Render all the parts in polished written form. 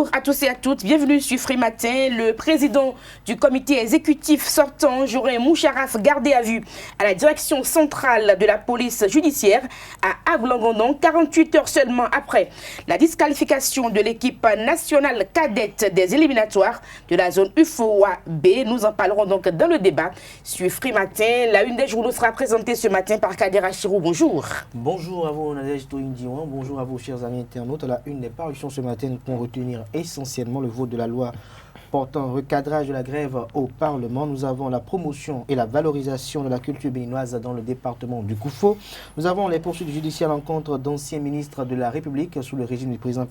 Bonjour à tous et à toutes, bienvenue sur Free Matin. Le président du comité exécutif sortant, Jorin Moucharaf, gardé à vue à la direction centrale de la police judiciaire à Ablangondan, 48 heures seulement après la disqualification de l'équipe nationale cadette des éliminatoires de la zone UFOA B. Nous en parlerons donc dans le débat sur Free Matin. La une des journaux sera présentée ce matin par Kader Achirou. Bonjour. Bonjour à vous, Nadège Toindiwan. Bonjour à vos chers amis internautes. La une des parutions ce matin pour retenir essentiellement le vote de la loi portant recadrage de la grève au Parlement. Nous avons la promotion et la valorisation de la culture béninoise dans le département du Koufo. Nous avons les poursuites judiciaires à l'encontre d'anciens ministres de la République sous le régime du président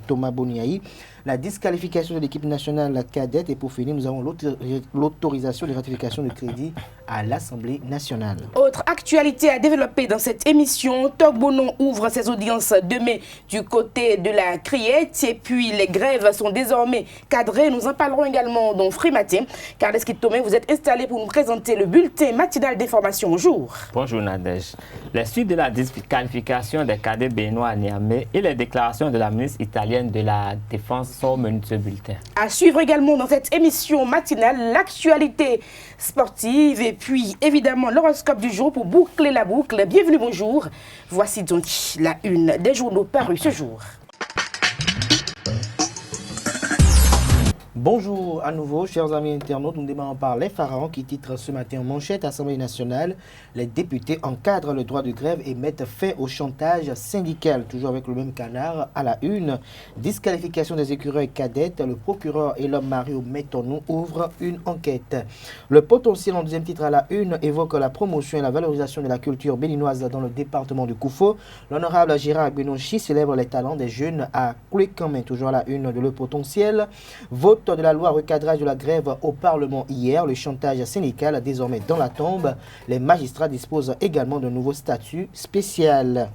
Thomas Boniaï, la disqualification de l'équipe nationale cadette et pour finir, nous avons l'autorisation de ratification de crédit à l'Assemblée nationale. Autre actualité à développer dans cette émission, Togbonon ouvre ses audiences demain du côté de la Criette et puis les grèves sont désormais cadrées. Nous en parlerons également dans Free Matin. Carles Kittomé, vous êtes installé pour nous présenter le bulletin matinal d'information. Bonjour. Bonjour Nadège. Les suites de la disqualification des cadets béninois à Niamey et les déclarations de la ministre italienne de la Défense sont au menu de ce bulletin. À suivre également dans cette émission matinale, l'actualité sportive et puis évidemment l'horoscope du jour pour boucler la boucle. Bienvenue, bonjour. Voici donc la une des journaux parus ce jour. Bonjour à nouveau, chers amis internautes. Nous démarrons par les pharaons qui titrent ce matin en manchette Assemblée nationale. Les députés encadrent le droit de grève et mettent fin au chantage syndical. Toujours avec le même canard à la une. Disqualification des écureuils cadettes. Le procureur et l'homme Mario Metonou ouvrent une enquête. Le potentiel en deuxième titre à la une évoque la promotion et la valorisation de la culture béninoise dans le département du Koufo. L'honorable Gérard Benonchi célèbre les talents des jeunes à Koulikamé. Toujours à la une de Le Potentiel. Vote de la loi recadrage de la grève au Parlement hier, le chantage syndical désormais dans la tombe. Les magistrats disposent également d'un nouveau statut spécial.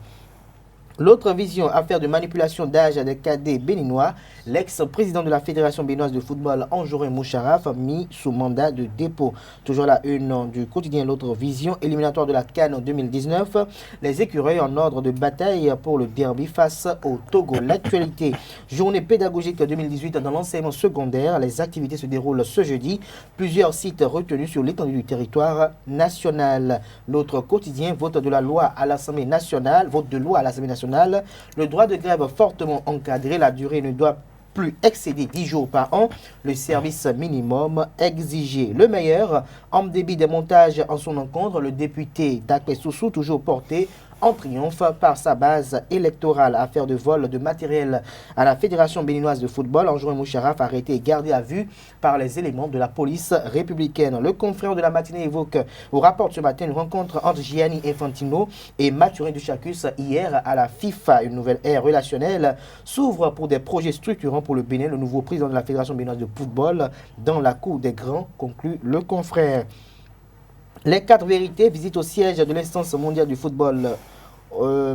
L'autre vision, affaire de manipulation d'âge des cadets béninois, l'ex-président de la Fédération béninoise de football, Jorin Moucharaf, mis sous mandat de dépôt. Toujours la une du quotidien L'autre vision, éliminatoire de la CAN 2019, les écureuils en ordre de bataille pour le derby face au Togo. L'actualité, journée pédagogique 2018 dans l'enseignement secondaire, les activités se déroulent ce jeudi, plusieurs sites retenus sur l'étendue du territoire national. L'autre quotidien, vote de la loi à l'Assemblée nationale, vote de loi à l'Assemblée nationale. Le droit de grève fortement encadré, la durée ne doit plus excéder 10 jours par an, le service minimum exigé. Le meilleur, en débit des montages en son encontre, le député Dakpe Soussou, toujours porté en triomphe par sa base électorale. Affaire de vol de matériel à la Fédération béninoise de football, Jorin Moucharaf arrêté et gardé à vue par les éléments de la police républicaine. Le confrère de la matinée évoque au rapport de ce matin une rencontre entre Gianni Infantino et Mathurin Duchacus hier à la FIFA. Une nouvelle ère relationnelle s'ouvre pour des projets structurants pour le Bénin. Le nouveau président de la Fédération béninoise de football dans la cour des grands, conclut le confrère. Les 4 vérités visitent au siège de l'instance mondiale du football.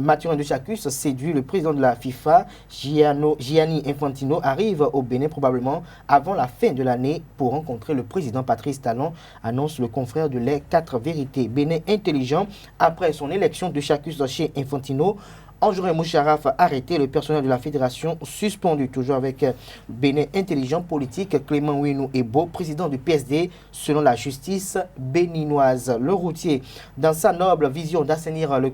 Mathurin Duchacus séduit le président de la FIFA, Gianni Infantino, arrive au Bénin probablement avant la fin de l'année pour rencontrer le président Patrice Talon, annonce le confrère de Les 4 vérités. Bénin intelligent, après son élection, Duchacus chez Infantino. Jorin Moucharaf arrêté, le personnel de la fédération suspendu. Toujours avec Bénin intelligent politique, Clément Ouinou Ebo, président du PSD, selon la justice béninoise. Le routier, dans sa noble vision d'assainir le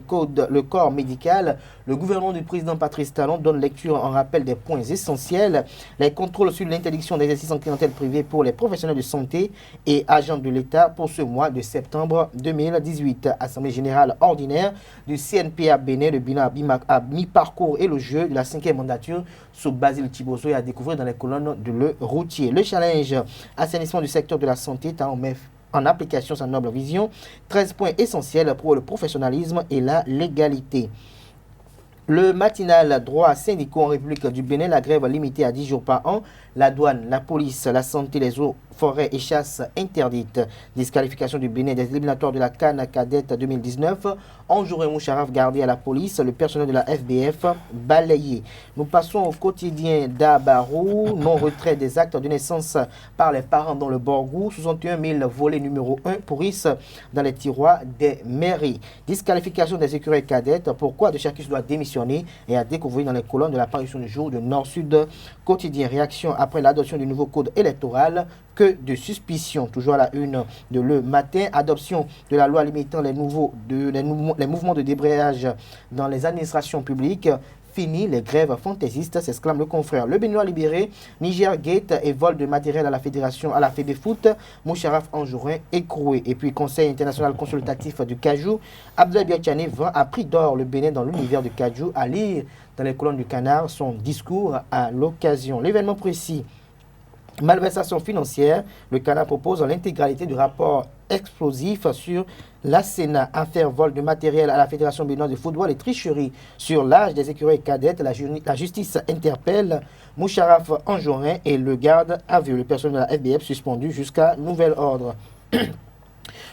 corps médical, le gouvernement du président Patrice Talon donne lecture en rappel des points essentiels. Les contrôles sur l'interdiction d'exercice en clientèle privée pour les professionnels de santé et agents de l'État pour ce mois de septembre 2018. Assemblée générale ordinaire du CNPA Bénin, le bilan à mi-parcours et le jeu de la 5e mandature sous Basile Thiboso et à découvrir dans les colonnes de Le Routier. Le challenge assainissement du secteur de la santé met en application sa noble vision. 13 points essentiels pour le professionnalisme et la légalité. Le matinal droit syndicaux en République du Bénin, la grève limitée à 10 jours par an, la douane, la police, la santé, les eaux, forêts et chasse interdites. Disqualification du Bénin des éliminatoires de la CAN cadette 2019. Jorin Moucharaf gardé à la police, le personnel de la FBF balayé. Nous passons au quotidien d'Abarou, non-retrait des actes de naissance par les parents dans le Borgou, 61 000 volets numéro 1 pourrissent dans les tiroirs des mairies. Disqualification des écureuils cadettes, pourquoi Duchacus doit démissionner concerné et à découvrir dans les colonnes de l'apparition du jour de Nord-Sud quotidien. Réaction après l'adoption du nouveau code électoral, que de suspicion. Toujours à la une de Le Matin, adoption de la loi limitant les mouvements de débrayage dans les administrations publiques. Fini les grèves fantaisistes, s'exclame le confrère. Le Béninois libéré, Niger Gate et vol de matériel à la fédération, à la Fédéfoot, Moucharaf Anjourin écroué. Et puis Conseil international consultatif du Kajou, Abdoulaye Biachane vend à prix d'or le Bénin dans l'univers du Kajou, à lire dans les colonnes du Canard son discours à l'occasion. L'événement précis. Malversation financière, le Canard propose l'intégralité du rapport explosif sur la Sénat, affaire vol de matériel à la Fédération béninoise de football et tricherie sur l'âge des écureuils cadettes. La justice interpelle Moucharaf Anjourin et le garde à vue. Le personnel de la FBF suspendu jusqu'à nouvel ordre.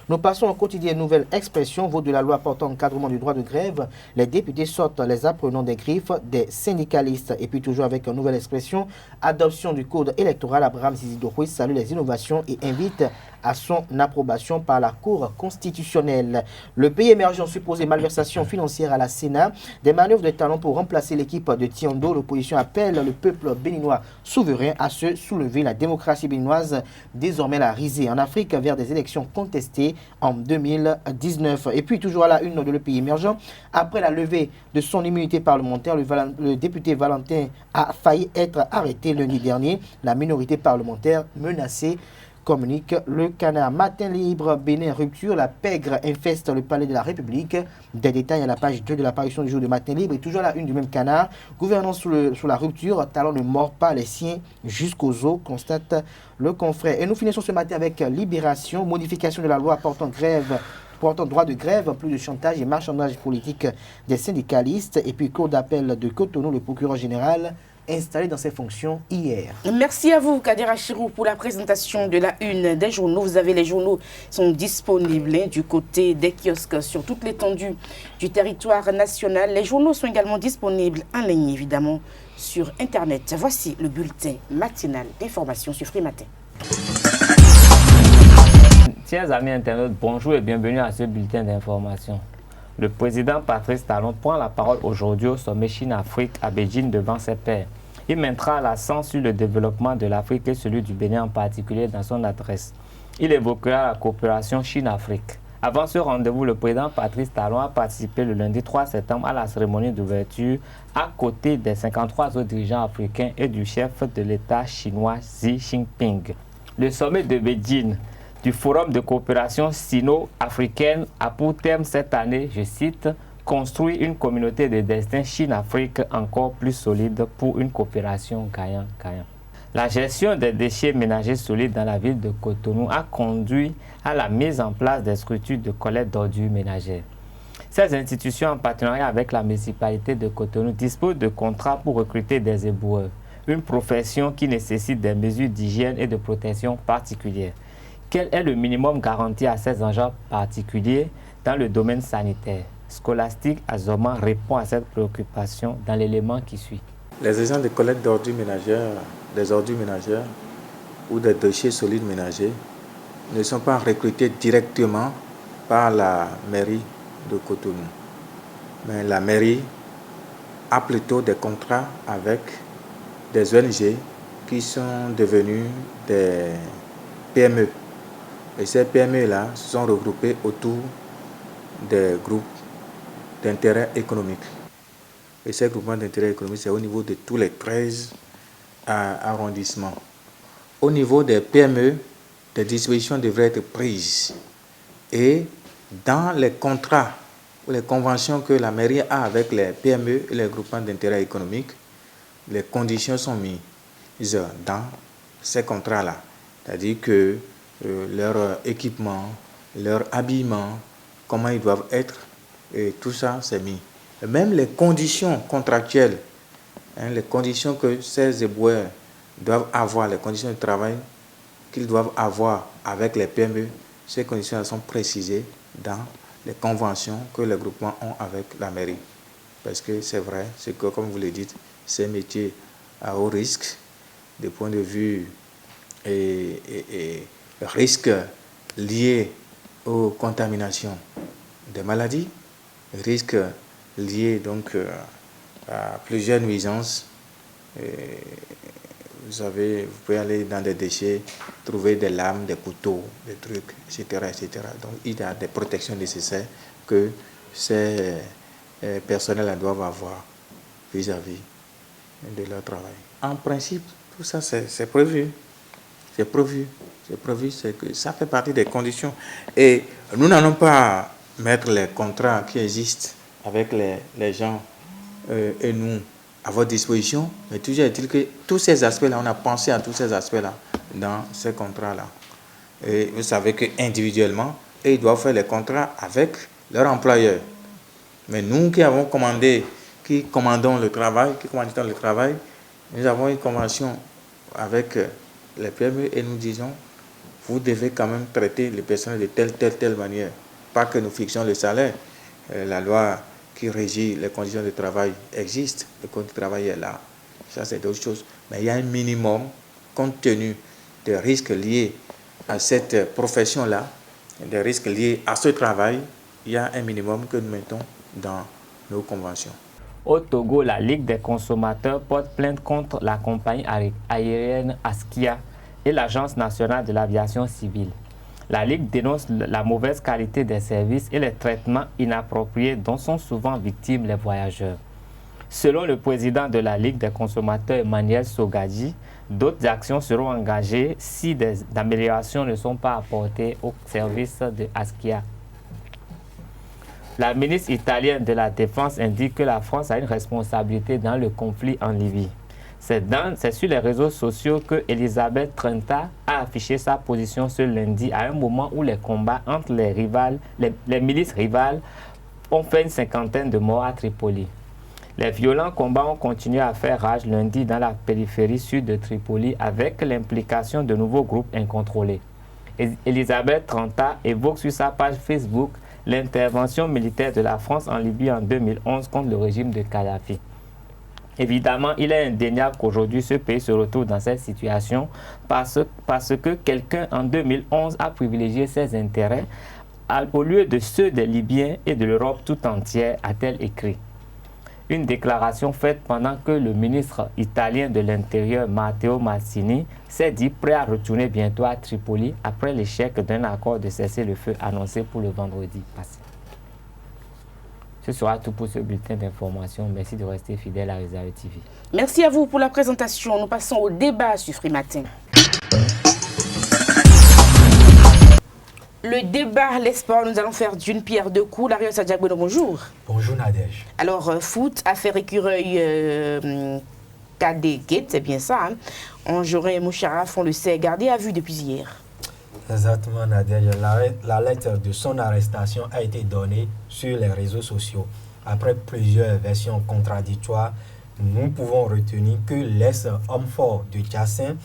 Nous passons au quotidien Nouvelle Expression, vote de la loi portant encadrement du droit de grève. Les députés sortent les apprenants des griffes des syndicalistes. Et puis toujours avec une Nouvelle Expression, adoption du code électoral. Abraham Zizido Ruiz salue les innovations et invite à son approbation par la Cour constitutionnelle. Le pays émergent supposé malversation financière à la Sénat. Des manœuvres de talent pour remplacer l'équipe de Tiando. L'opposition appelle le peuple béninois souverain à se soulever. La démocratie béninoise désormais la risée en Afrique vers des élections contestées en 2019. Et puis toujours à la une de Le Pays émergent, après la levée de son immunité parlementaire, le député Valentin a failli être arrêté lundi dernier. La minorité parlementaire menacée, communique le Canard. Matin libre, Bénin rupture, la pègre infeste le palais de la République. Des détails à la page 2 de l'apparition du jour de Matin libre et toujours à la une du même Canard. Gouvernance sous la rupture, talent ne mord pas les siens jusqu'aux os, constate le confrère. Et nous finissons ce matin avec Libération, modification de la loi portant droit de grève, plus de chantage et marchandage politique des syndicalistes. Et puis cour d'appel de Cotonou, le procureur général installé dans ses fonctions hier. Merci à vous, Kader Achirou, pour la présentation de la une des journaux. Vous avez les journaux sont disponibles du côté des kiosques sur toute l'étendue du territoire national. Les journaux sont également disponibles en ligne, évidemment, sur Internet. Voici le bulletin matinal d'information sur Free Matin. Chers amis internautes, bonjour et bienvenue à ce bulletin d'information. Le président Patrice Talon prend la parole aujourd'hui au sommet Chine-Afrique à Beijing devant ses pairs. Il mettra l'accent sur le développement de l'Afrique et celui du Bénin en particulier dans son adresse. Il évoquera la coopération Chine-Afrique. Avant ce rendez-vous, le président Patrice Talon a participé le lundi 3 septembre à la cérémonie d'ouverture à côté des 53 autres dirigeants africains et du chef de l'État chinois Xi Jinping. Le sommet de Beijing du Forum de coopération sino-africaine a pour terme cette année, je cite, « Construire une communauté de destin Chine-Afrique encore plus solide pour une coopération gagnant-gagnant ». La gestion des déchets ménagers solides dans la ville de Cotonou a conduit à la mise en place des structures de collecte d'ordures ménagères. Ces institutions, en partenariat avec la municipalité de Cotonou, disposent de contrats pour recruter des éboueurs, une profession qui nécessite des mesures d'hygiène et de protection particulières. Quel est le minimum garanti à ces agents particuliers dans le domaine sanitaire? Scholastique Azoma répond à cette préoccupation dans l'élément qui suit. Les agents de collecte d'ordures ménagères, des ordures ménagères ou des déchets solides ménagers ne sont pas recrutés directement par la mairie de Cotonou. Mais la mairie a plutôt des contrats avec des ONG qui sont devenus des PME. Et ces PME-là se sont regroupés autour des groupes d'intérêt économique. Et ces groupements d'intérêt économique, c'est au niveau de tous les 13 arrondissements. Au niveau des PME, des dispositions devraient être prises. Et dans les contrats ou les conventions que la mairie a avec les PME et les groupements d'intérêt économique, les conditions sont mises dans ces contrats-là. C'est-à-dire que leur équipement, leur habillement, comment ils doivent être, et tout ça c'est mis. Et même les conditions contractuelles, les conditions que ces éboueurs doivent avoir, les conditions de travail qu'ils doivent avoir avec les PME, ces conditions sont précisées dans les conventions que les groupements ont avec la mairie. Parce que c'est vrai, c'est que comme vous le dites, ces métiers à haut risque, du point de vue et risques liés aux contaminations des maladies, risques liés donc plusieurs nuisances. Vous savez, vous pouvez aller dans des déchets, trouver des lames, des couteaux, des trucs, etc., etc. Donc, il y a des protections nécessaires que ces personnels doivent avoir vis-à-vis de leur travail. En principe, tout ça, c'est prévu. C'est prévu. C'est prévu, c'est que ça fait partie des conditions. Et nous n'allons pas mettre les contrats qui existent avec les gens et nous à votre disposition, mais toujours est-il que tous ces aspects-là, on a pensé à tous ces aspects-là dans ces contrats-là. Et vous savez qu'individuellement, ils doivent faire les contrats avec leur employeur. Mais nous qui avons commandé, qui commandons le travail, nous avons une convention avec les PME et nous disons, vous devez quand même traiter les personnes de telle manière. Pas que nous fixions le salaire. La loi qui régit les conditions de travail existe. Le code du travail est là. Ça, c'est d'autres choses. Mais il y a un minimum, compte tenu des risques liés à cette profession-là, des risques liés à ce travail, il y a un minimum que nous mettons dans nos conventions. Au Togo, la Ligue des consommateurs porte plainte contre la compagnie aérienne Askia et l'Agence nationale de l'aviation civile. La Ligue dénonce la mauvaise qualité des services et les traitements inappropriés dont sont souvent victimes les voyageurs. Selon le président de la Ligue des consommateurs, Emmanuel Sogadji, d'autres actions seront engagées si des améliorations ne sont pas apportées au service de Askia. La ministre italienne de la Défense indique que la France a une responsabilité dans le conflit en Libye. C'est sur les réseaux sociaux que Elisabeth Trenta a affiché sa position ce lundi à un moment où les combats entre les milices rivales ont fait une cinquantaine de morts à Tripoli. Les violents combats ont continué à faire rage lundi dans la périphérie sud de Tripoli avec l'implication de nouveaux groupes incontrôlés. Elisabeth Trenta évoque sur sa page Facebook l'intervention militaire de la France en Libye en 2011 contre le régime de Kadhafi. Évidemment, il est indéniable qu'aujourd'hui, ce pays se retrouve dans cette situation parce que quelqu'un en 2011 a privilégié ses intérêts au lieu de ceux des Libyens et de l'Europe tout entière, a-t-elle écrit. Une déclaration faite pendant que le ministre italien de l'Intérieur, Matteo Mazzini, s'est dit prêt à retourner bientôt à Tripoli après l'échec d'un accord de cessez-le-feu annoncé pour le vendredi passé. Ce sera tout pour ce bulletin d'information. Merci de rester fidèle à Réserve TV. Merci à vous pour la présentation. Nous passons au débat sur Frimatin. Le débat, l'espoir, nous allons faire d'une pierre deux coups. Lario Sadjagbono, bonjour. Bonjour Nadège. Alors, foot, affaire écureuil KD Gate, c'est bien ça. Hein? Anjorin et Moucharaf, on le sait, gardé à vue depuis hier. Exactement Nadège. La lettre de son arrestation a été donnée sur les réseaux sociaux. Après plusieurs versions contradictoires, nous pouvons retenir que l'ex-homme fort de Tchassin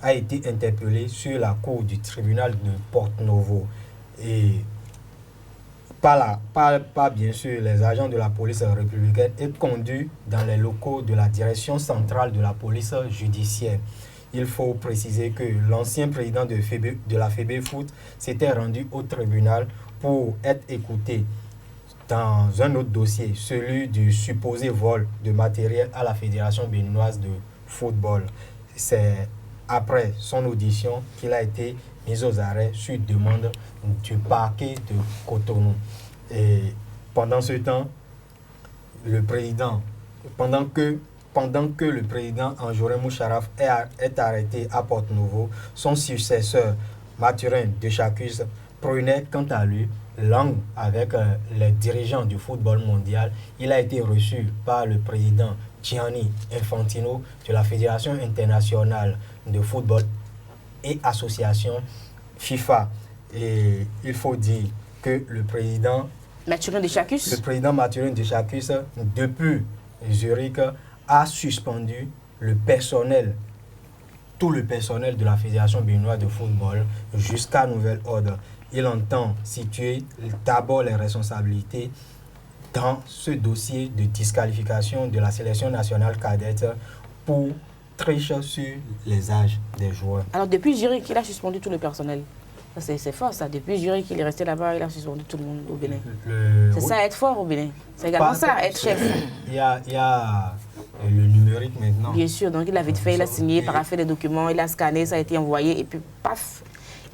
a été interpellé sur la cour du tribunal de Porto-Novo. Et pas bien sûr les agents de la police républicaine et conduit dans les locaux de la direction centrale de la police judiciaire. Il faut préciser que l'ancien président de la FEBEFOOT s'était rendu au tribunal pour être écouté dans un autre dossier, celui du supposé vol de matériel à la Fédération béninoise de football. C'est après son audition qu'il a été mis aux arrêts sur demande du parquet de Cotonou. Et pendant ce temps, pendant que le président Anjorin Moucharaf est arrêté à Porto-Novo, son successeur Mathurin Deschacus prenait quant à lui langue avec les dirigeants du football mondial. Il a été reçu par le président Gianni Infantino de la Fédération internationale de football et association FIFA. Et il faut dire que le président Mathurin Deschacus, depuis Zurich, a suspendu tout le personnel de la Fédération béninoise de football jusqu'à nouvel ordre. Il entend situer d'abord les responsabilités dans ce dossier de disqualification de la sélection nationale cadette pour triche sur les âges des joueurs. Alors depuis Zurich, il a suspendu tout le personnel. C'est fort ça. Depuis le jury qu'il est resté là-bas, il a suspendu tout le monde au Bénin. C'est oui. ça, être fort au Bénin. C'est également ça, être chef. Il y a le numérique maintenant. Bien sûr, donc il a vite fait, il a signé, paraffé les documents, il a scanné, ça a été envoyé et puis paf,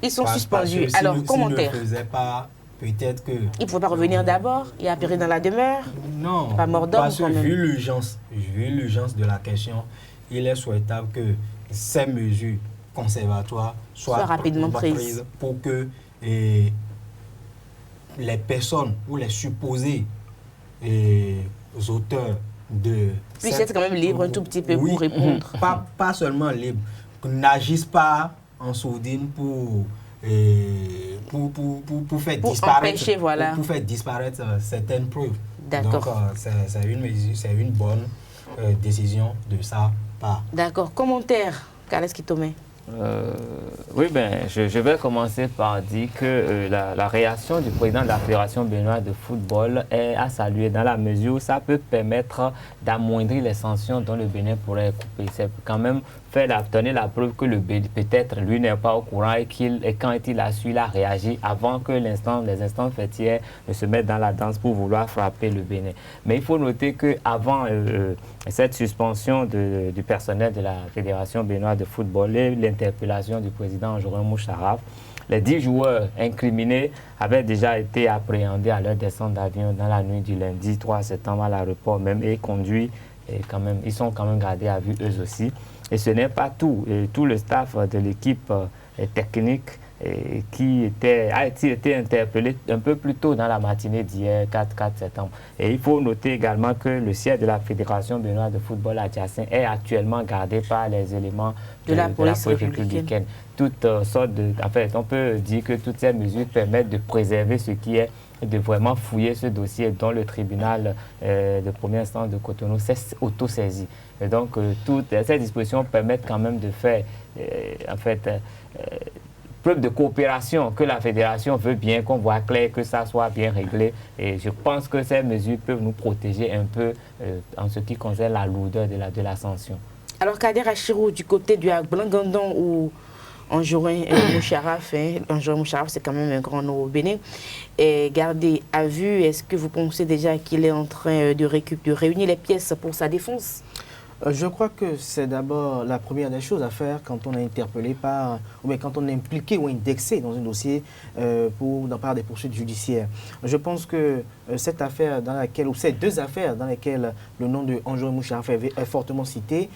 ils sont suspendus. Alors, commentaire. S'il ne faisait pas, peut-être que... Il ne pouvait pas revenir d'abord, il a péri dans la demeure. Non, pas mort d'homme parce que quand même. vu l'urgence de la question, il est souhaitable que ces mesures conservatoires soient rapidement prises pour que les personnes ou les supposés auteurs de... Puissent être quand même libres un tout petit peu pour répondre. Pas seulement libres, n'agissent pas en sourdine pour faire disparaître, pour faire disparaître certaines preuves. D'accord. Donc, c'est une bonne décision de sa part. D'accord. Commentaire, Carles Kitomé. Oui, je vais commencer par dire que la réaction du président de la Fédération béninoise de football est à saluer dans la mesure où ça peut permettre d'amoindrir les sanctions dont le Bénin pourrait couper. C'est quand même donner la preuve que le Bénin, peut-être, lui n'est pas au courant et quand il a su, il a réagi avant que les instances fêtières ne se mettent dans la danse pour vouloir frapper le Bénin. Mais il faut noter qu'avant cette suspension du personnel de la Fédération béninoise de football et l'interpellation du président Jorin Moucharaf, les 10 joueurs incriminés avaient déjà été appréhendés à leur descente d'avion dans la nuit du lundi 3 septembre à l'aéroport même et conduits. Et quand même, ils sont quand même gardés à vue eux aussi. Et ce n'est pas tout. Et tout le staff de l'équipe technique qui a été interpellé un peu plus tôt dans la matinée d'hier, 4 septembre. Et il faut noter également que le siège de la Fédération béninoise de football à Tchassin est actuellement gardé par les éléments de la police républicaine. Toutes sortes en fait, on peut dire que toutes ces mesures permettent de préserver ce qui est de vraiment fouiller ce dossier dont le tribunal de première instance de Cotonou s'est auto-saisi. Et donc, toutes ces dispositions permettent quand même de faire, preuve de coopération, que la fédération veut bien, qu'on voit clair, que ça soit bien réglé. Et je pense que ces mesures peuvent nous protéger un peu en ce qui concerne la lourdeur de la sanction. Alors, Kader Achirou, du côté du Blanc-Gandon ou Anjorin Moucharaf, Anjorin Moucharaf, c'est quand même un grand nom au Bénin. Et gardé à vue, est-ce que vous pensez déjà qu'il est en train de réunir les pièces pour sa défense? Je crois que c'est d'abord la première des choses à faire quand on est interpellé par, ou bien quand on est impliqué ou indexé dans un dossier par des poursuites judiciaires. Je pense que cette affaire dans laquelle, ou ces deux affaires dans lesquelles le nom de Anjorin Moucharaf est fortement cité,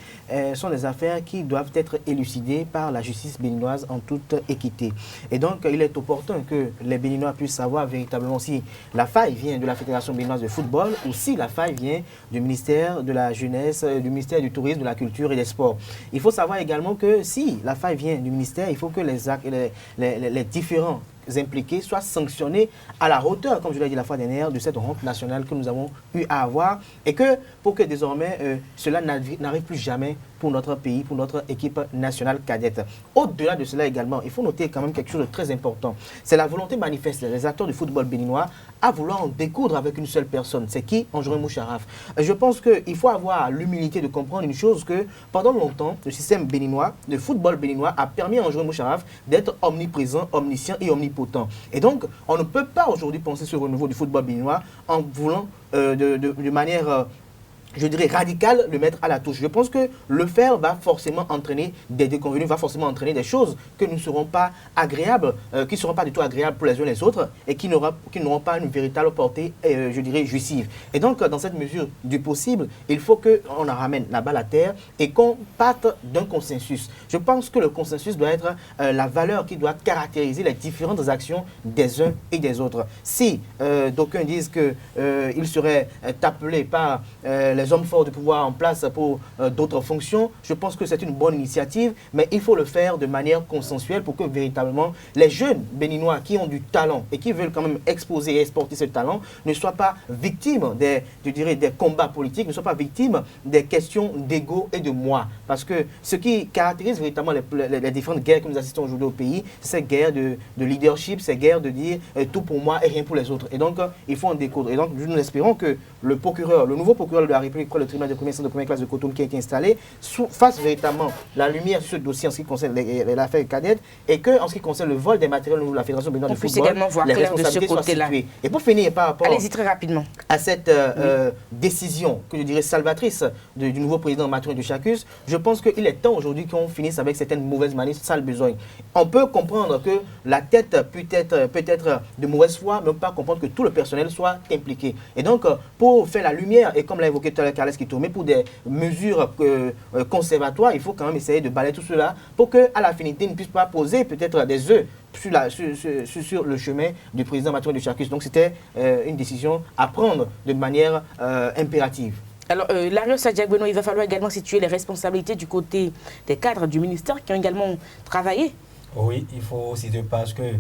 sont des affaires qui doivent être élucidées par la justice béninoise en toute équité. Et donc, il est opportun que les Béninois puissent savoir véritablement si la faille vient de la Fédération béninoise de football ou si la faille vient du ministère de la Jeunesse, du ministère du Tourisme, de la Culture et des Sports. Il faut savoir également que si la faille vient du ministère, il faut que les différents impliqués soient sanctionnés à la hauteur, comme je l'ai dit la fois dernière, de cette honte nationale que nous avons eu à avoir et que pour que désormais cela n'arrive plus jamais pour notre pays, pour notre équipe nationale cadette. Au-delà de cela également, il faut noter quand même quelque chose de très important. C'est la volonté manifeste des acteurs du football béninois à vouloir en découdre avec une seule personne. C'est qui? Anjorin Moucharaf. Je pense qu'il faut avoir l'humilité de comprendre une chose, que pendant longtemps, le système béninois, le football béninois a permis à Anjorin Moucharaf d'être omniprésent, omniscient et omnipotent. Et donc, on ne peut pas aujourd'hui penser sur le renouveau du football béninois en voulant de manière... je dirais radical, le mettre à la touche. Je pense que le faire va forcément entraîner des déconvenues, va forcément entraîner des choses que ne seront pas agréables, qui ne seront pas du tout agréables pour les uns et les autres et qui n'auront pas une véritable portée, je dirais, jouissive. Et donc, dans cette mesure du possible, il faut qu'on en ramène la balle à terre et qu'on parte d'un consensus. Je pense que le consensus doit être la valeur qui doit caractériser les différentes actions des uns et des autres. Si d'aucuns disent qu'ils seraient appelés par les hommes forts du pouvoir en place pour d'autres fonctions, je pense que c'est une bonne initiative, mais il faut le faire de manière consensuelle pour que véritablement les jeunes béninois qui ont du talent et qui veulent quand même exposer et exporter ce talent ne soient pas victimes des combats politiques, ne soient pas victimes des questions d'ego et de moi. Parce que ce qui caractérise véritablement les différentes guerres que nous assistons aujourd'hui au pays, c'est cette guerre de leadership, cette guerre de dire tout pour moi et rien pour les autres. Et donc, il faut en découdre. Et donc, nous espérons que le nouveau procureur de la République, le tribunal de première instance de première classe de Cotonou qui a été installé, fasse véritablement la lumière sur ce dossier en ce qui concerne l'affaire cadette et que, en ce qui concerne le vol des matériels de la Fédération béninoise de football, également voir les clair de ce responsabilités soient côté-là. situées. Et pour finir par rapport Allez-y très rapidement à cette décision que je dirais salvatrice du nouveau président Mathurin de Chacus, je pense qu'il est temps aujourd'hui qu'on finisse avec certaines mauvaises manies, ça le besoin. On peut comprendre que la tête peut être de mauvaise foi, mais on ne peut pas comprendre que tout le personnel soit impliqué. Et donc, pour faire la lumière, et comme l'a évoqué tout à l'heure Carles Kitome, pour des mesures conservatoires, il faut quand même essayer de balayer tout cela pour qu'à la finalité, il ne puisse pas poser peut-être des œufs sur le chemin du président Mathurin de Chacus. Donc, c'était une décision à prendre de manière impérative. Alors, Lario Sadjak-Beno, il va falloir également situer les responsabilités du côté des cadres du ministère qui ont également travaillé. Oui, il faut citer parce que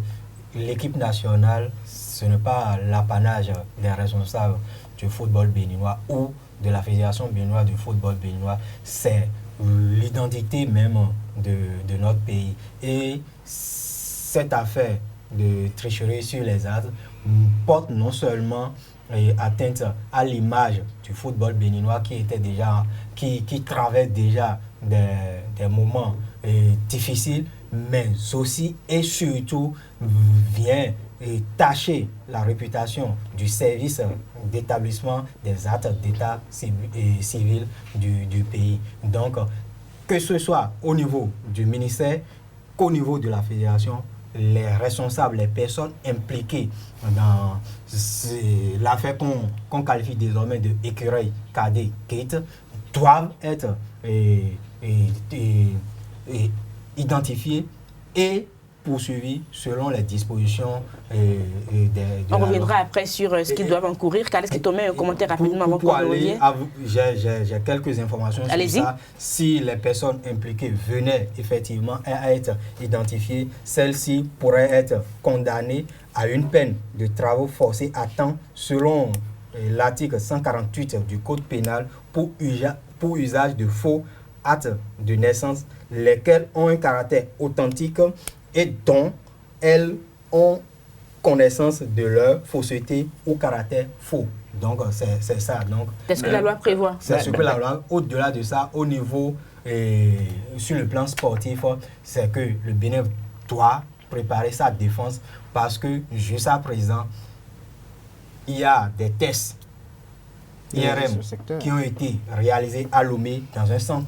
l'équipe nationale, ce n'est pas l'apanage des responsables du football béninois ou de la Fédération béninoise du football béninois, c'est l'identité même de notre pays. Et cette affaire de tricherie sur les arts porte non seulement atteinte à l'image du football béninois qui traverse déjà des moments difficiles, mais aussi et surtout vient tacher la réputation du service d'établissement des actes d'état civil du pays. Donc, que ce soit au niveau du ministère qu'au niveau de la fédération, les responsables, les personnes impliquées dans l'affaire qu'on qualifie désormais de écureuil cadet Kate doivent être identifiées et poursuivis selon les dispositions On reviendra après sur ce qu'ils doivent encourir. Carles Kitome, un commentaire rapidement avant qu'on revienne. J'ai quelques informations sur ça. Si les personnes impliquées venaient effectivement à être identifiées, celles-ci pourraient être condamnées à une peine de travaux forcés à temps selon l'article 148 du Code pénal pour usage de faux actes de naissance, lesquels ont un caractère authentique et dont elles ont connaissance de leur fausseté ou caractère faux. Donc, c'est ça. C'est ce que la loi prévoit. C'est ce que la loi, au-delà de ça, au niveau, sur le plan sportif, c'est que le Bénin doit préparer sa défense parce que, jusqu'à présent, il y a des tests IRM qui ont été réalisés à Lomé dans un centre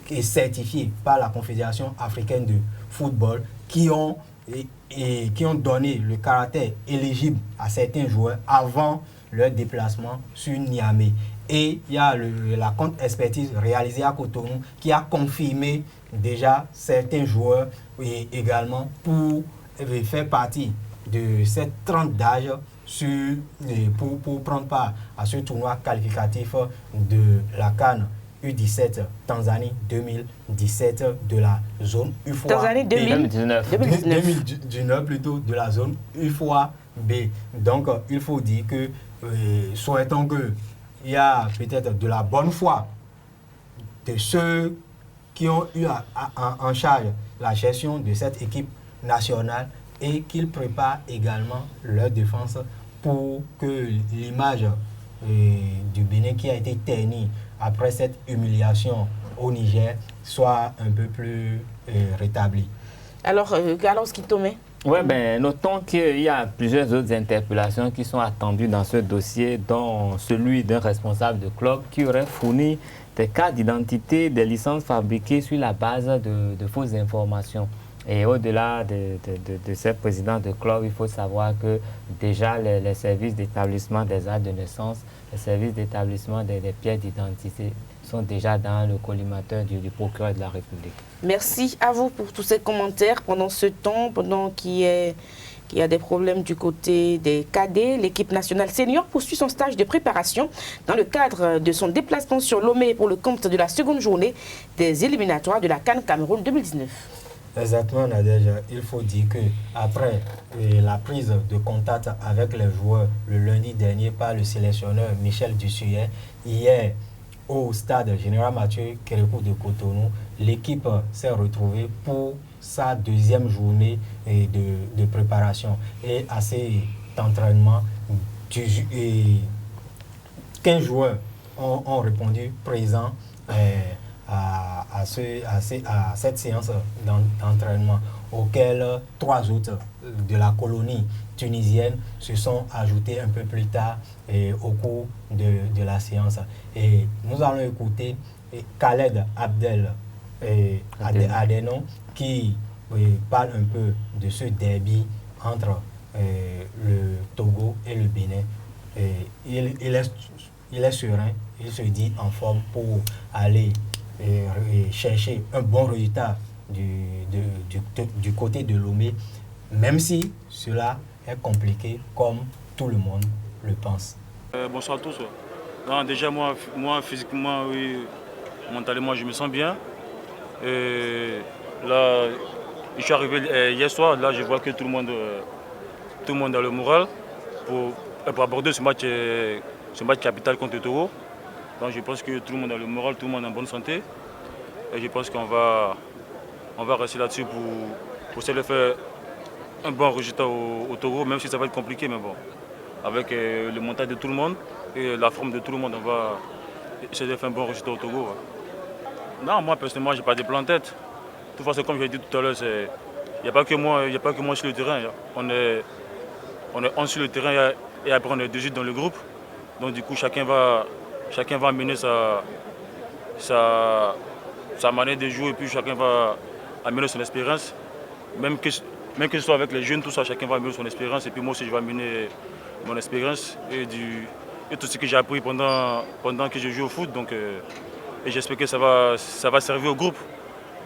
qui est certifié par la Confédération africaine de football qui ont donné le caractère éligible à certains joueurs avant leur déplacement sur Niamey. Et il y a la contre-expertise réalisée à Cotonou qui a confirmé déjà certains joueurs et également pour faire partie de cette tranche d'âge pour prendre part à ce tournoi qualificatif de la CAN U17 Tanzanie 2017 de la zone UFOA Tanzanie 2019 plutôt de la zone UFOA B. Donc il faut dire que souhaitons qu'il y a peut-être de la bonne foi de ceux qui ont eu en charge la gestion de cette équipe nationale et qu'ils préparent également leur défense pour que l'image du Bénin qui a été ternie après cette humiliation au Niger soit un peu plus rétablie. Alors, Carles Kitome. Oui, notons qu'il y a plusieurs autres interpellations qui sont attendues dans ce dossier, dont celui d'un responsable de club qui aurait fourni des cartes d'identité, des licences fabriquées sur la base de fausses informations. Et au-delà de ces présidents de club, il faut savoir que déjà les services d'établissement des actes de naissance, les services d'établissement des pièces d'identité sont déjà dans le collimateur du procureur de la République. Merci à vous pour tous ces commentaires. Pendant ce temps, pendant qu'il y a des problèmes du côté des cadets, l'équipe nationale senior poursuit son stage de préparation dans le cadre de son déplacement sur Lomé pour le compte de la seconde journée des éliminatoires de la CAN Cameroun 2019. Exactement, Nadège. Il faut dire qu'après la prise de contact avec les joueurs le lundi dernier par le sélectionneur Michel Dussuyer, hier au stade Général Mathieu Kérékou de Cotonou, l'équipe s'est retrouvée pour sa deuxième journée de préparation. Et à cet entraînement, 15 joueurs ont répondu présents à cette séance d'entraînement, auquel 3 autres de la colonie tunisienne se sont ajoutés un peu plus tard au cours de la séance. Et nous allons écouter Khaled Abdel Adenon qui parle un peu de ce derby entre le Togo et le Bénin. Il est serein, il se dit en forme pour aller chercher un bon résultat du côté de Lomé, même si cela est compliqué comme tout le monde le pense. Bonsoir à tous. Non, déjà moi physiquement, oui, mentalement je me sens bien. Et là, je suis arrivé hier soir, là je vois que tout le monde a le moral pour aborder ce match capital contre le Togo. Donc je pense que tout le monde a le moral, tout le monde est en bonne santé. Et je pense qu'on va rester là-dessus pour essayer de faire un bon résultat au Togo, même si ça va être compliqué, mais bon. Avec le montage de tout le monde et la forme de tout le monde, on va essayer de faire un bon résultat au Togo. Ouais. Non, moi personnellement, je n'ai pas de plan en tête. De toute façon, comme je l'ai dit tout à l'heure, il n'y a pas que moi sur le terrain. On est 11 sur le terrain et après on est 18 dans le groupe. Donc du coup, chacun va amener sa manière de jouer et puis chacun va amener son expérience. Même que ce soit avec les jeunes, tout ça, chacun va amener son expérience et puis moi aussi je vais amener mon expérience et tout ce que j'ai appris pendant que je joue au foot. Donc, et j'espère que ça va servir au groupe.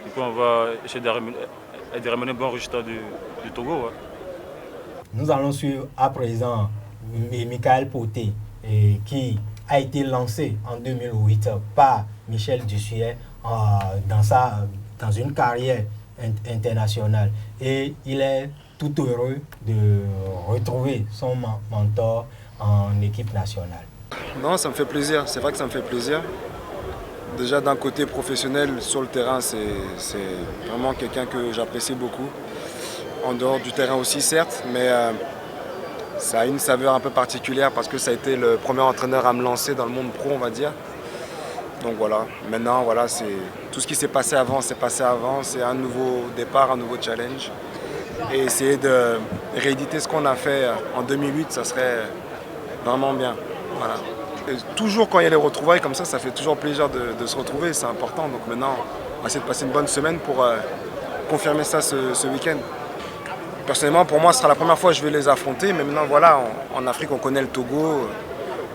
Du coup, on va essayer de ramener un bon résultat du Togo. Ouais. Nous allons suivre à présent Michael Poté, qui a été lancé en 2008 par Michel Dussuet dans une carrière internationale. Et il est tout heureux de retrouver son mentor en équipe nationale. Non, ça me fait plaisir. C'est vrai que ça me fait plaisir. Déjà d'un côté professionnel, sur le terrain, c'est vraiment quelqu'un que j'apprécie beaucoup. En dehors du terrain aussi, certes, mais ça a une saveur un peu particulière parce que ça a été le premier entraîneur à me lancer dans le monde pro, on va dire. Donc voilà, maintenant, voilà, tout ce qui s'est passé avant, c'est un nouveau départ, un nouveau challenge. Et essayer de rééditer ce qu'on a fait en 2008, ça serait vraiment bien. Voilà. Et toujours quand il y a les retrouvailles comme ça fait toujours plaisir de se retrouver, c'est important. Donc maintenant, on va essayer de passer une bonne semaine pour confirmer ça ce week-end. Personnellement, pour moi, ce sera la première fois que je vais les affronter. Mais maintenant, voilà, en Afrique, on connaît le Togo.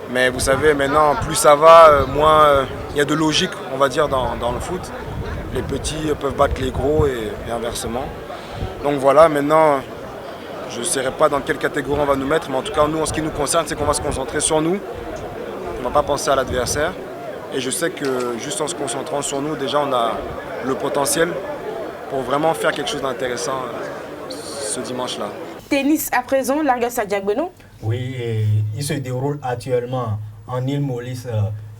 Mais vous savez, maintenant, plus ça va, moins il y a de logique, on va dire, dans le foot. Les petits peuvent battre les gros et inversement. Donc voilà, maintenant, je ne sais pas dans quelle catégorie on va nous mettre. Mais en tout cas, nous, en ce qui nous concerne, c'est qu'on va se concentrer sur nous. On ne va pas penser à l'adversaire. Et je sais que juste en se concentrant sur nous, déjà, on a le potentiel pour vraiment faire quelque chose d'intéressant ce dimanche-là. Tennis à présent, Larga Diagbeno. Oui, il se déroule actuellement en île Maurice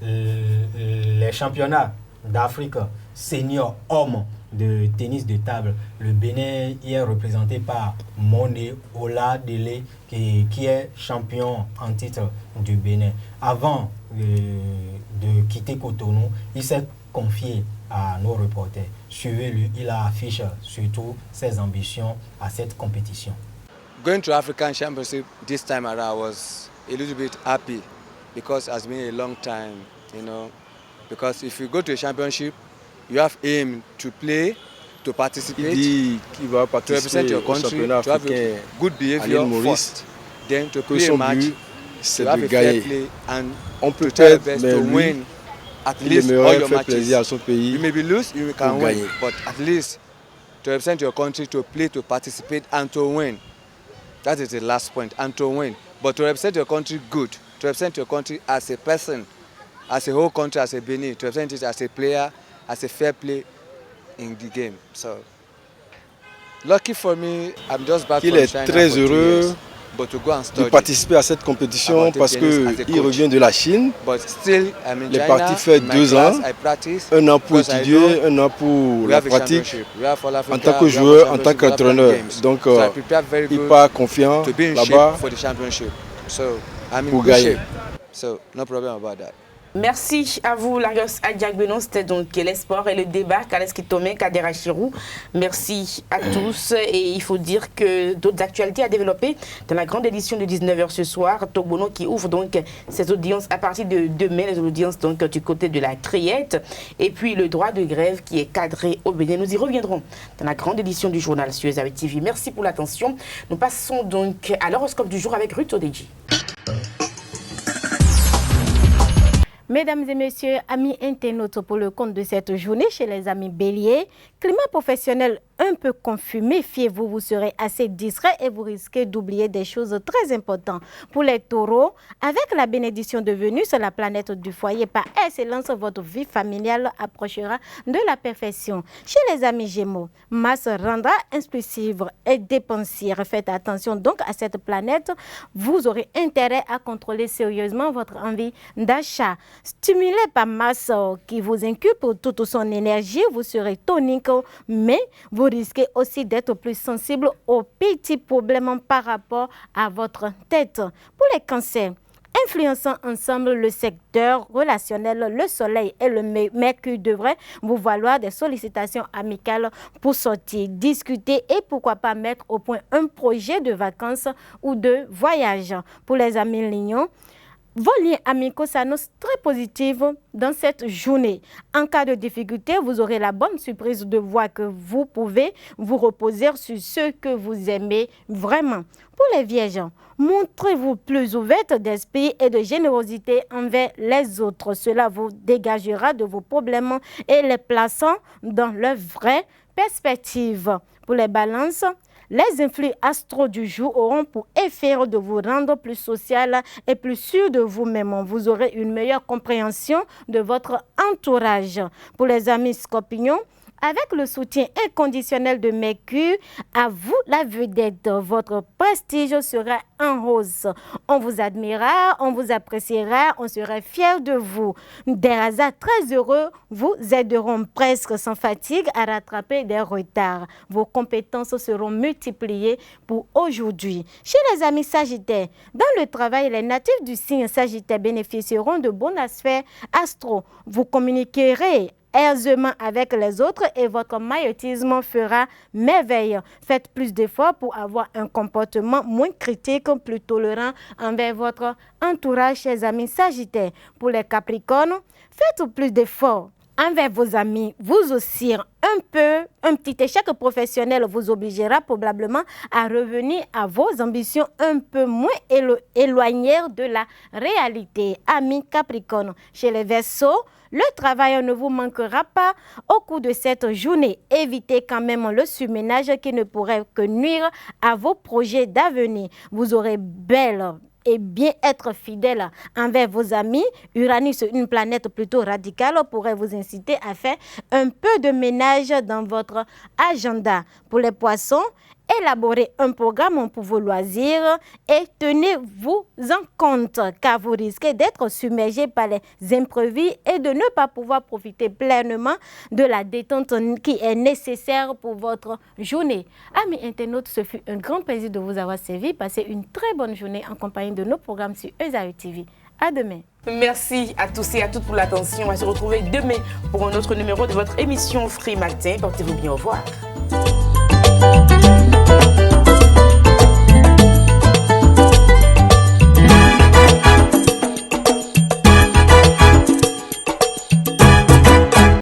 les championnats d'Afrique senior hommes de tennis de table. Le Bénin y est représenté par Moné Oladele qui est champion en titre du Bénin. Avant de quitter Cotonou, il s'est confié à nos reporters. Suivez-le, il affiche surtout ses ambitions à cette compétition. Going to African Championship this time around, I was a little bit happy because it has been a long time, you know. Because if you go to a championship, you have aim to play, to participate, to represent your country, to have a good behavior first, then to play a match, to have a fair play, and to try your best to win at least all your matches. You may be lose, you can win, but at least to represent your country, to play, to participate, and to win. That is the last point, and to win. But to represent your country good, to represent your country as a person, as a whole country, as a Benin, to represent it as a player, as a fair play in the game. So, lucky for me, I'm just back from China. Il est très heureux de participer à cette compétition parce qu'il revient de la Chine. Il est parti faire 2 ans, 1 an pour étudier, 1 an pour la pratique, en tant que joueur, en tant qu'entraîneur. Donc il part confiant là-bas pour gagner. Merci à vous, Larios Adjagbenon. C'était donc les sports et le débat. Kaleski Tomé, Kadera Chirou. Merci à tous. Et il faut dire que d'autres actualités à développer dans la grande édition de 19h ce soir. Togbono qui ouvre donc ses audiences à partir de demain, les audiences donc du côté de la Criette. Et puis le droit de grève qui est cadré au Bénin. Nous y reviendrons dans la grande édition du journal sur Ezaï TV. Merci pour l'attention. Nous passons donc à l'horoscope du jour avec Ruth Odeji. Mesdames et messieurs, amis internautes, pour le compte de cette journée chez les amis béliers, climat professionnel un peu confus, méfiez-vous, vous serez assez distrait et vous risquez d'oublier des choses très importantes. Pour les taureaux, avec la bénédiction de Vénus, la planète du foyer par excellence, votre vie familiale approchera de la perfection. Chez les amis gémeaux, Mars rendra impulsive et dépensière. Faites attention donc à cette planète, vous aurez intérêt à contrôler sérieusement votre envie d'achat. Stimulé par Mars qui vous inculte toute son énergie, vous serez tonique, mais vous risquez aussi d'être plus sensible aux petits problèmes par rapport à votre tête. Pour les cancers, influençant ensemble le secteur relationnel, le soleil et le mercure devraient vous valoir des sollicitations amicales pour sortir, discuter et pourquoi pas mettre au point un projet de vacances ou de voyage. Pour les amis lions, vos liens amicaux s'annoncent très positifs dans cette journée. En cas de difficulté, vous aurez la bonne surprise de voir que vous pouvez vous reposer sur ce que vous aimez vraiment. Pour les vierges, montrez-vous plus ouverte d'esprit et de générosité envers les autres. Cela vous dégagera de vos problèmes et les plaçant dans leur vraie perspective. Pour les balances, les influx astraux du jour auront pour effet de vous rendre plus social et plus sûr de vous-même. Vous aurez une meilleure compréhension de votre entourage. Pour les amis scorpions, avec le soutien inconditionnel de Mercure, à vous la vedette. Votre prestige sera en hausse. On vous admirera, on vous appréciera, on sera fier de vous. Des hasards très heureux vous aideront presque sans fatigue à rattraper des retards. Vos compétences seront multipliées pour aujourd'hui. Chez les amis sagittaires, dans le travail, les natifs du signe sagittaire bénéficieront de bons aspects astro. Vous communiquerez aisément avec les autres et votre magnétisme fera merveille. Faites plus d'efforts pour avoir un comportement moins critique, plus tolérant envers votre entourage, chers amis sagittaires. Pour les capricornes, faites plus d'efforts envers vos amis. Vous aussi, un petit échec professionnel vous obligera probablement à revenir à vos ambitions un peu moins éloignées de la réalité. Amis Capricorne, chez les Verseaux, le travail ne vous manquera pas au cours de cette journée. Évitez quand même le surménage qui ne pourrait que nuire à vos projets d'avenir. Vous aurez belle et bien être fidèle envers vos amis. Uranus, une planète plutôt radicale, pourrait vous inciter à faire un peu de ménage dans votre agenda. Pour les poissons, élaborez un programme pour vos loisirs et tenez-vous en compte car vous risquez d'être submergé par les imprévus et de ne pas pouvoir profiter pleinement de la détente qui est nécessaire pour votre journée. Amis internautes, ce fut un grand plaisir de vous avoir servi. Passez une très bonne journée en compagnie de nos programmes sur Ezaï TV. À demain. Merci à tous et à toutes pour l'attention. On va se retrouver demain pour un autre numéro de votre émission Free Matin. Portez-vous bien, au revoir.